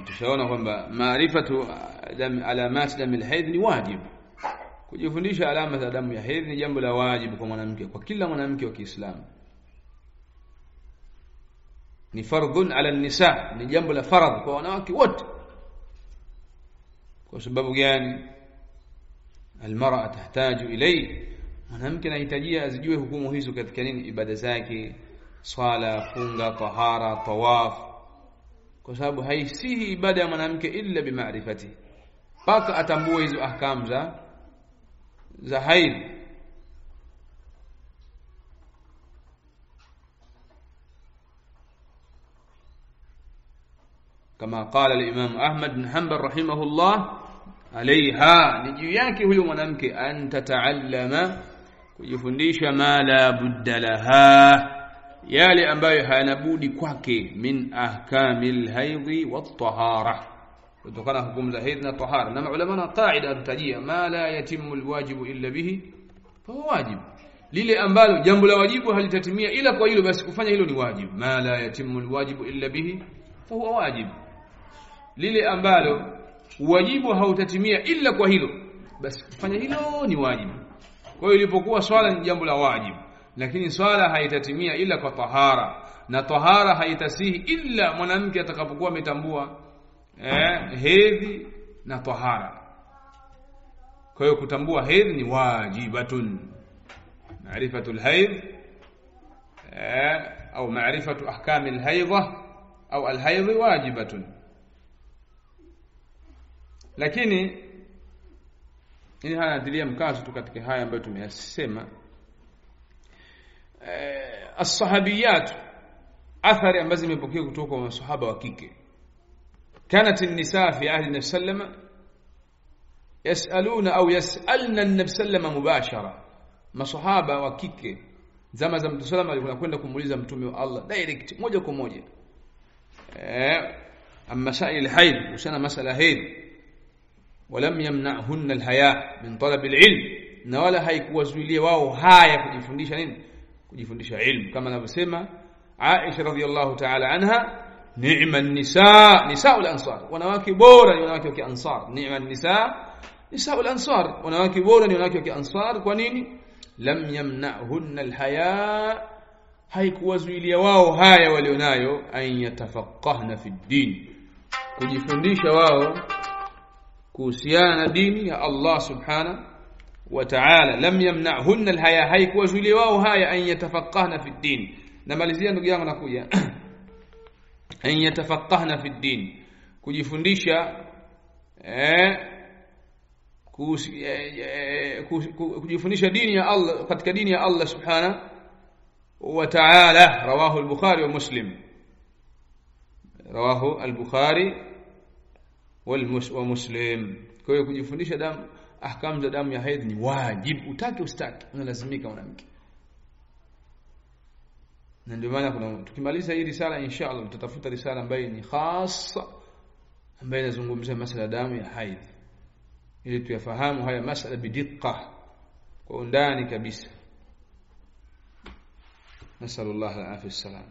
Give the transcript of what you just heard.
tushaona kwamba maarifatu alamat dam alhayd ni wajibu. Kujifundisha alama za damu ya hedhi ni jambo la wajibu kwa mwanamke, kwa kila mwanamke wa Kiislamu. Ni fardhun ala nisa, ni jambo la faradhi kwa wanawake wote. Kwa sababu gani? Almar'a tahtaju ilayhi, mwanamke anahitajia azijue hukumu hizo katika nini? Ibada zake, swala, funga, tahara, tawaf. Kwa sababu haisihi ibada ya mwanamke illa bimaarifati, paka atambue hizo ahkam za haid. Kama qala al-Imam Ahmad bin Hanbal rahimahullah, alaiha, ni juu yake huyo mwanamke, an tataallama, kujifundisha ma la budda laha, yale ambayo hayana budi kwake, min ahkamil haidhi wat tahara, kutokana hukumu za haidh na tahara. Na maulama na qaida tutajia, ma la yatimmu alwajibu illa bihi fa huwa wajib, lile ambalo jambo la wajibu halitatimia ila kwa hilo, basi kufanya hilo ni wajib. Ma la yatimmu alwajibu illa bihi fa huwa wajib, lile ambalo wajibu hautatimia ila kwa hilo, basi kufanya hilo ni wajibu. Kwa hiyo ilipokuwa swala ni jambo la wajibu, lakini swala haitatimia ila kwa tahara, na tahara haitasihi ila mwanamke atakapokuwa ametambua hedhi na tahara. Kwa hiyo kutambua hedhi ni wajibatun. Maarifatul haidh au maarifatu ahkamil haidha au alhaidh wajibatun. Lakini hii hanadilia mkazo tu katika haya ambayo tumeyasema. As-sahabiyat, athari ambazo zimepokea kutoka kwa masahaba wa kike. كانت النساء في عهد النبي صلى الله عليه وسلم يسألون أو يسألن النبي صلى الله عليه وسلم مباشرة. masahaba wa kike zama za Mtume sallallahu alayhi wasallam kwenda kumuuliza mtume wa Allah direct, moja kwa moja, amma sa'il haid, usana masala haid. Walam yamna'hunna alhaya min talab alilm, na wala haikuwazuilia wao haya kujifundisha nini? Kujifundisha ilmu, kama anavyosema Aisha radhiyallahu ta'ala anha, ni'ma an-nisa nisa'ul ansar, wanawake bora ni wanawake wa Ansar. Ni'ma an-nisa nisa'ul ansar, wanawake bora ni wanawake wa Ansar. Kwa nini? Lam yamna'hunna alhaya, haikuwazuilia wao haya walionayo, an yatafaqqahna fi ad-din, kujifundisha wao kuhusiana na dini ya Allah subhanahu wa ta'ala. Lam yamna'hunna alhaya, haikuwazuilia wao haya, an yatafaqqahna fi ad-din. Namalizia ndugu yangu, nakuja an yatafaqqahna fi ad-din, kujifundisha kujifundisha dini ya Allah, katika dini ya Allah subhanahu wa ta'ala. Rawahu al-Bukhari wa Muslim, rawahu al-Bukhari wa Muslim. Kwa hiyo kujifundisha damu, ahkamu za damu ya haidh ni wajibu, utake ustake, unalazimika mwanamke. Na ndio maana tukimaliza hii risala inshallah tutatafuta risala ambayo ni khassa, ambayo inazungumzia masuala ya damu ya haidh, ili tuyafahamu haya masala bidikka, kwa undani kabisa. Nasallallahu alaihi wasallam.